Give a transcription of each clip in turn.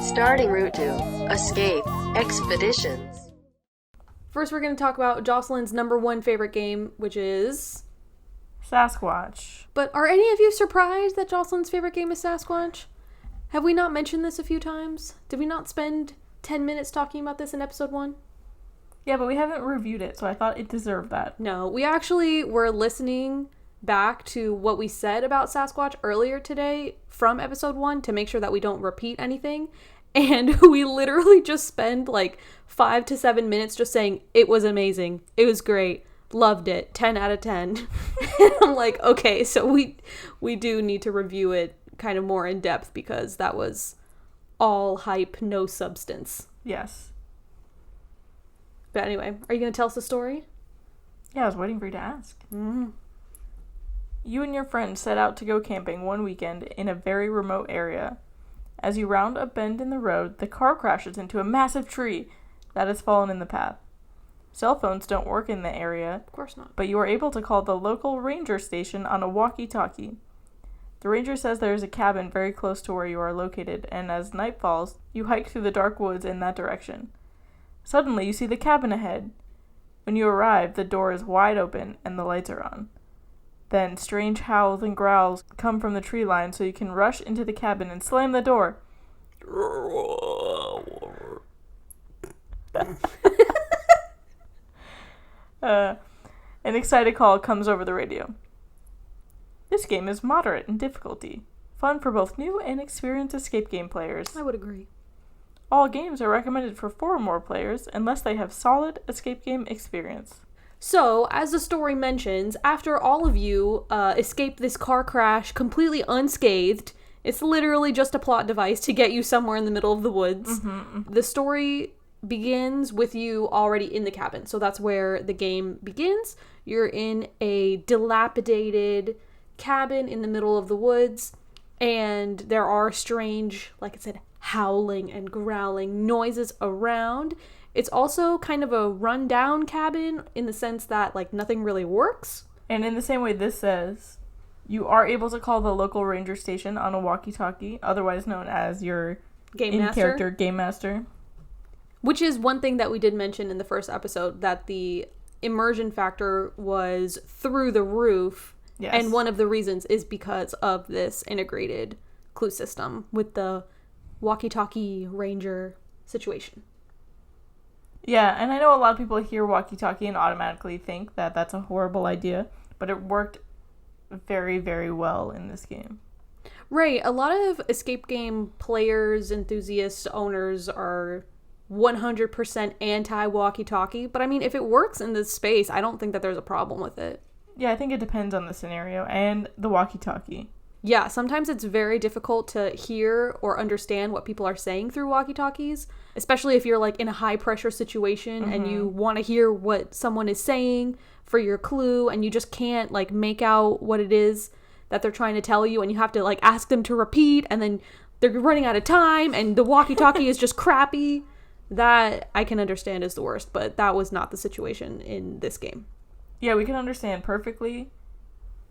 Starting route to Escapeexpeditions. First, we're going to talk about Jocelyn's number one favorite game, which is Sasquatch. But are any of you surprised that Jocelyn's favorite game is Sasquatch? Have we not mentioned this a few times? Did we not spend 10 minutes talking about this in episode 1? Yeah, but we haven't reviewed it, so I thought it deserved that. No, we actually were listening back to what we said about Sasquatch earlier today from episode 1 to make sure that we don't repeat anything. And we literally just spend like 5 to 7 minutes just saying, it was amazing. It was great. Loved it. 10 out of 10. And I'm like, okay, so we do need to review it kind of more in depth because that was all hype, no substance. Yes. But anyway, are you going to tell us the story? Yeah, I was waiting for you to ask. Mm-hmm. You and your friends set out to go camping one weekend in a very remote area. As you round a bend in the road, the car crashes into a massive tree that has fallen in the path. Cell phones don't work in the area. Of course not. But you are able to call the local ranger station on a walkie-talkie. The ranger says there is a cabin very close to where you are located, and as night falls, you hike through the dark woods in that direction. Suddenly, you see the cabin ahead. When you arrive, the door is wide open and the lights are on. Then, strange howls and growls come from the tree line, so you can rush into the cabin and slam the door. An excited call comes over the radio. This game is moderate in difficulty, fun for both new and experienced escape game players. I would agree. All games are recommended for 4 or more players unless they have solid escape game experience. So, as the story mentions, after all of you escape this car crash completely unscathed, it's literally just a plot device to get you somewhere in the middle of the woods. Mm-hmm. The story begins with you already in the cabin. So that's where the game begins. You're in a dilapidated cabin in the middle of the woods, and there are strange, like I said, howling and growling noises around. It's also kind of a rundown cabin in the sense that like nothing really works. And in the same way this says, you are able to call the local ranger station on a walkie-talkie, otherwise known as your in-character game master. Which is one thing that we did mention in the first episode, that the immersion factor was through the roof. Yes. And one of the reasons is because of this integrated clue system with the walkie-talkie ranger situation. Yeah, and I know a lot of people hear walkie-talkie and automatically think that that's a horrible idea, but it worked very, very well in this game. Right. A lot of escape game players, enthusiasts, owners are 100% anti-walkie-talkie, but I mean, if it works in this space, I don't think that there's a problem with it. Yeah, I think it depends on the scenario and the walkie-talkie. Yeah, sometimes it's very difficult to hear or understand what people are saying through walkie-talkies, especially if you're like in a high-pressure situation and you want to hear what someone is saying for your clue, and you just can't like make out what it is that they're trying to tell you, and you have to like ask them to repeat, and then they're running out of time, and the walkie-talkie is just crappy. That I can understand is the worst, but that was not the situation in this game. Yeah, we can understand perfectly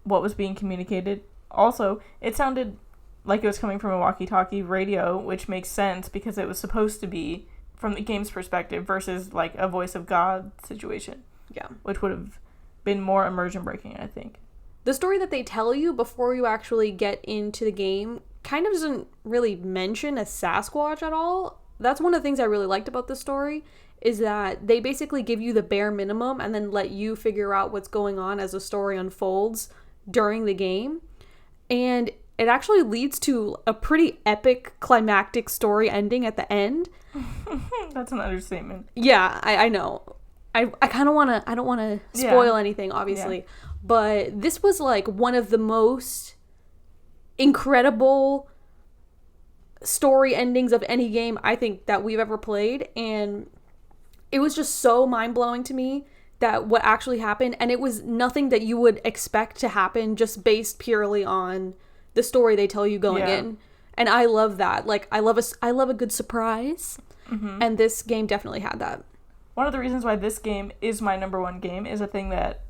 what was being communicated. Also, it sounded like it was coming from a walkie-talkie radio, which makes sense because it was supposed to be from the game's perspective versus like a voice of God situation. Yeah. Which would have been more immersion breaking, I think. The story that they tell you before you actually get into the game kind of doesn't really mention a Sasquatch at all. That's one of the things I really liked about this story, is that they basically give you the bare minimum and then let you figure out what's going on as the story unfolds during the game. And it actually leads to a pretty epic climactic story ending at the end. That's an understatement. Yeah, I know. I kind of want to, I don't want to spoil anything, obviously. Yeah. But this was like one of the most incredible story endings of any game I think that we've ever played. And it was just so mind-blowing to me that what actually happened, and it was nothing that you would expect to happen just based purely on the story they tell you going in. And I love that. Like, I love a good surprise. Mm-hmm. And this game definitely had that. One of the reasons why this game is my number one game is a thing that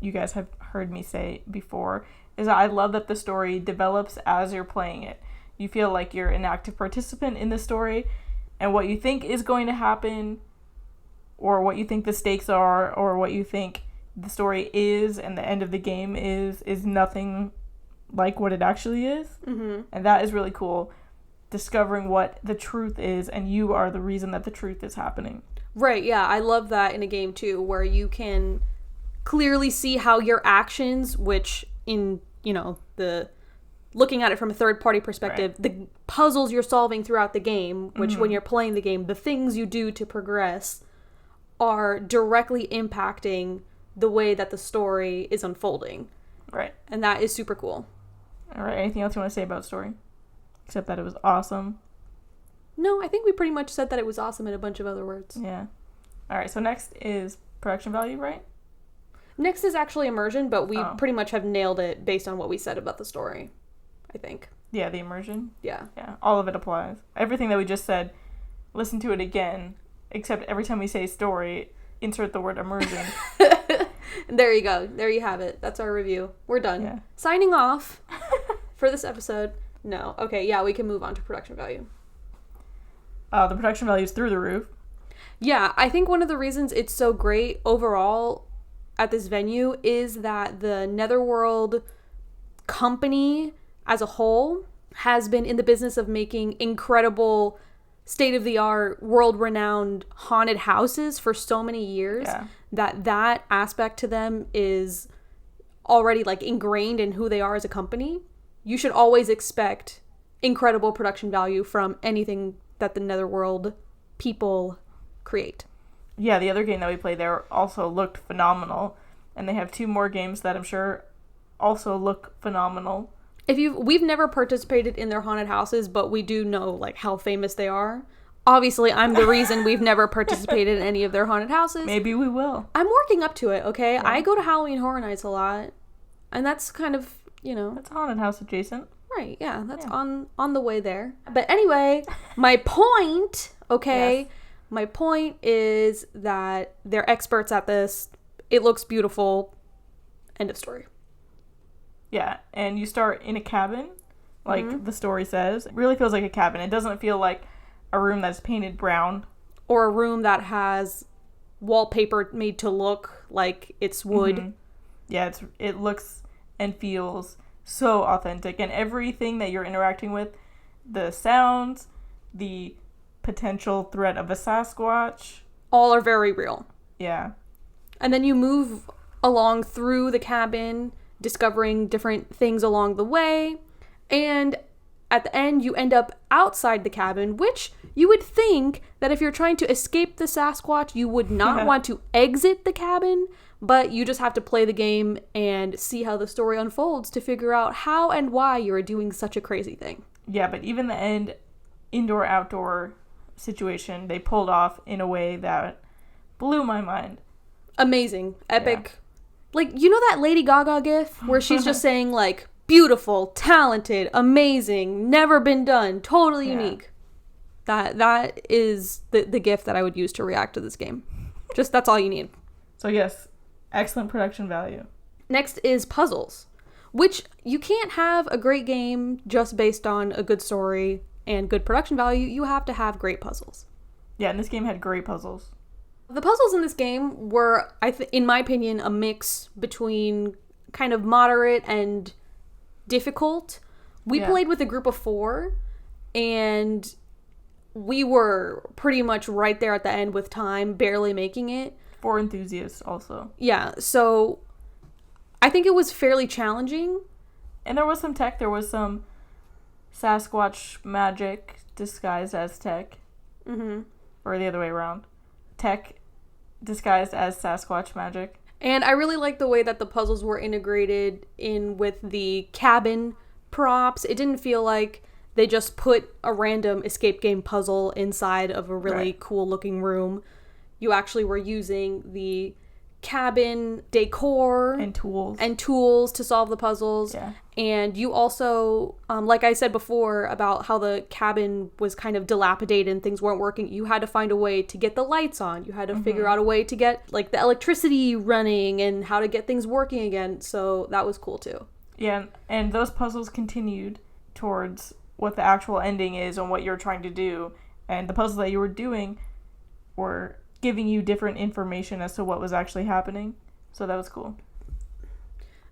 you guys have heard me say before, is that I love that the story develops as you're playing it. You feel like you're an active participant in the story, and what you think is going to happen, or what you think the stakes are, or what you think the story is and the end of the game is nothing like what it actually is. Mm-hmm. And that is really cool, discovering what the truth is, and you are the reason that the truth is happening. Right, yeah, I love that in a game too, where you can clearly see how your actions, which in, the looking at it from a third-party perspective, right, the puzzles you're solving throughout the game, which when you're playing the game, the things you do to progress are directly impacting the way that the story is unfolding. Right. And that is super cool. All right, anything else you want to say about story? Except that it was awesome. No, I think we pretty much said that it was awesome in a bunch of other words. Yeah. All right, so next is production value, right? Next is actually immersion, but we pretty much have nailed it based on what we said about the story, I think. Yeah, the immersion? Yeah. Yeah, all of it applies. Everything that we just said, listen to it again, except every time we say story, insert the word immersion. There you go. There you have it. That's our review. We're done. Yeah. Signing off for this episode. No. Okay, yeah, we can move on to production value. The production value is through the roof. Yeah, I think one of the reasons it's so great overall at this venue is that the Netherworld company as a whole has been in the business of making incredible state-of-the-art, world-renowned haunted houses for so many years that aspect to them is already like ingrained in who they are as a company. You should always expect incredible production value from anything that the Netherworld people create. Yeah, the other game that we played there also looked phenomenal, and they have 2 more games that I'm sure also look phenomenal. We've never participated in their haunted houses, but we do know like how famous they are. Obviously, I'm the reason we've never participated in any of their haunted houses. Maybe we will. I'm working up to it, okay? Yeah. I go to Halloween Horror Nights a lot, and that's kind of, That's haunted house adjacent. Right, yeah, that's on the way there. But anyway, my point, okay? Yes. My point is that they're experts at this. It looks beautiful. End of story. Yeah, and you start in a cabin, like the story says. It really feels like a cabin. It doesn't feel like a room that's painted brown. Or a room that has wallpaper made to look like it's wood. Mm-hmm. Yeah, it looks and feels so authentic. And everything that you're interacting with, the sounds, the potential threat of a Sasquatch, all are very real. Yeah. And then you move along through the cabin, discovering different things along the way, and at the end you end up outside the cabin, which you would think that if you're trying to escape the Sasquatch, you would not want to exit the cabin, but you just have to play the game and see how the story unfolds to figure out how and why you're doing such a crazy thing. Yeah, but even the end indoor-outdoor situation they pulled off in a way that blew my mind. Amazing. Epic. Yeah. Like, that Lady Gaga gif where she's just saying, like, beautiful, talented, amazing, never been done, totally unique. That is the gif that I would use to react to this game. Just, that's all you need. So, yes, excellent production value. Next is puzzles, which you can't have a great game just based on a good story and good production value. You have to have great puzzles. Yeah, and this game had great puzzles. The puzzles in this game were, in my opinion, a mix between kind of moderate and difficult. We played with a group of 4, and we were pretty much right there at the end with time, barely making it. 4 enthusiasts also. Yeah, so I think it was fairly challenging. And there was some tech. There was some Sasquatch magic disguised as tech. Mm-hmm. Or the other way around. Tech disguised as Sasquatch magic. And I really like the way that the puzzles were integrated in with the cabin props. It didn't feel like they just put a random escape game puzzle inside of a really cool looking room. You actually were using the cabin decor and tools to solve the puzzles. Yeah. And you also, like I said before about how the cabin was kind of dilapidated and things weren't working, you had to find a way to get the lights on. You had to figure out a way to get like the electricity running and how to get things working again. So that was cool too. Yeah, and those puzzles continued towards what the actual ending is and what you're trying to do. And the puzzles that you were doing were giving you different information as to what was actually happening. So that was cool.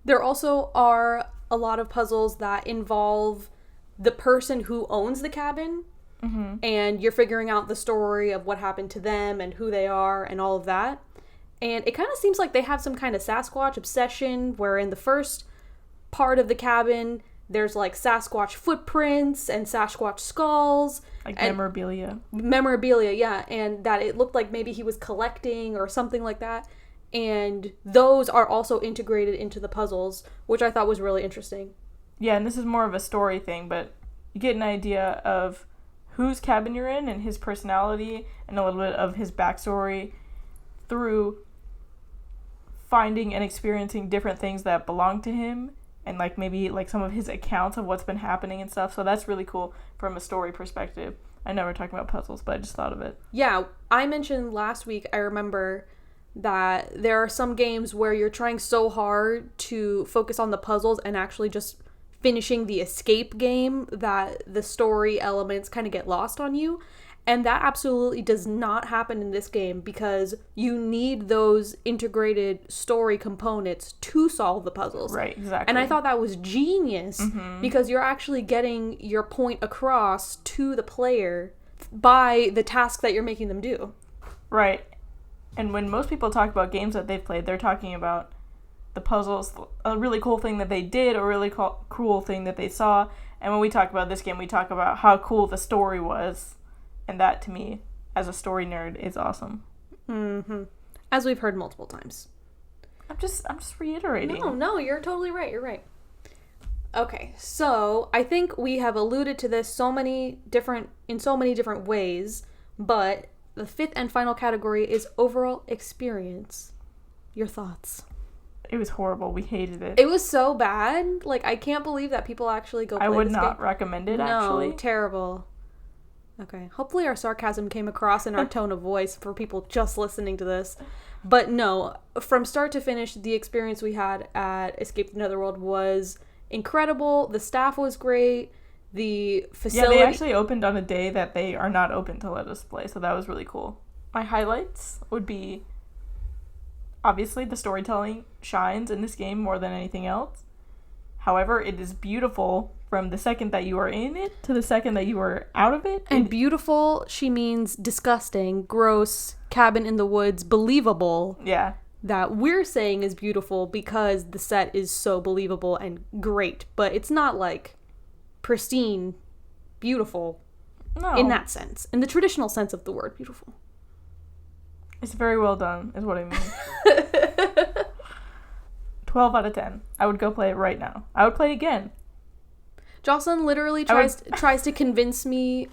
There also are a lot of puzzles that involve the person who owns the cabin. Mm-hmm. And you're figuring out the story of what happened to them and who they are and all of that. And it kind of seems like they have some kind of Sasquatch obsession, where in the first part of the cabin, there's like Sasquatch footprints and Sasquatch skulls. Like memorabilia. Memorabilia, yeah. And that it looked like maybe he was collecting or something like that. And those are also integrated into the puzzles, which I thought was really interesting. Yeah, and this is more of a story thing, but you get an idea of whose cabin you're in and his personality and a little bit of his backstory through finding and experiencing different things that belong to him, and like maybe like some of his accounts of what's been happening and stuff. So that's really cool from a story perspective. I know we're talking about puzzles, but I just thought of it. Yeah, I mentioned last week, I remember that there are some games where you're trying so hard to focus on the puzzles and actually just finishing the escape game that the story elements kind of get lost on you. And that absolutely does not happen in this game, because you need those integrated story components to solve the puzzles. Right, exactly. And I thought that was genius, because you're actually getting your point across to the player by the task that you're making them do. Right. And when most people talk about games that they've played, they're talking about the puzzles, a really cool thing that they did, a really cool thing that they saw. And when we talk about this game, we talk about how cool the story was. And that, to me, as a story nerd, is awesome. Mm-hmm. As we've heard multiple times. I'm just reiterating. No, you're totally right. You're right. Okay, so I think we have alluded to this in so many different ways, but the fifth and final category is overall experience. Your thoughts? It was horrible. We hated it. It was so bad. Like, I can't believe that people actually go play this game. I would not recommend it, actually. No, terrible. Okay, hopefully our sarcasm came across in our tone of voice for people just listening to this. But no, from start to finish, the experience we had at Escape the Netherworld was incredible. The staff was great. The facility... Yeah, they actually opened on a day that they are not open to let us play, so that was really cool. My highlights would be, obviously, the storytelling shines in this game more than anything else. However, it is beautiful from the second that you are in it to the second that you are out of it. And beautiful, she means disgusting, gross, cabin in the woods, believable. Yeah. That we're saying is beautiful because the set is so believable and great. But it's not like pristine, beautiful in that sense. In the traditional sense of the word beautiful. It's very well done, is what I mean. 12 out of 10. I would go play it right now. I would play it again. Jocelyn literally tries to convince me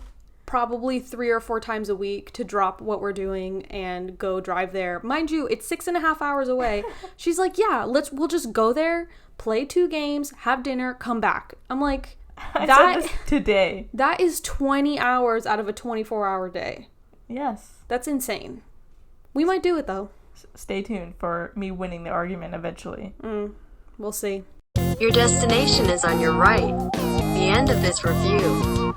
probably 3 or 4 times a week to drop what we're doing and go drive there. Mind you, it's 6.5 hours away. She's like, yeah, we'll just go there, play 2 games, have dinner, come back. I'm like, I said this today. That is 20 hours out of a 24-hour day. Yes. That's insane. We might do it, though. Stay tuned for me winning the argument eventually. We'll see. Your destination is on your right. The end of this review.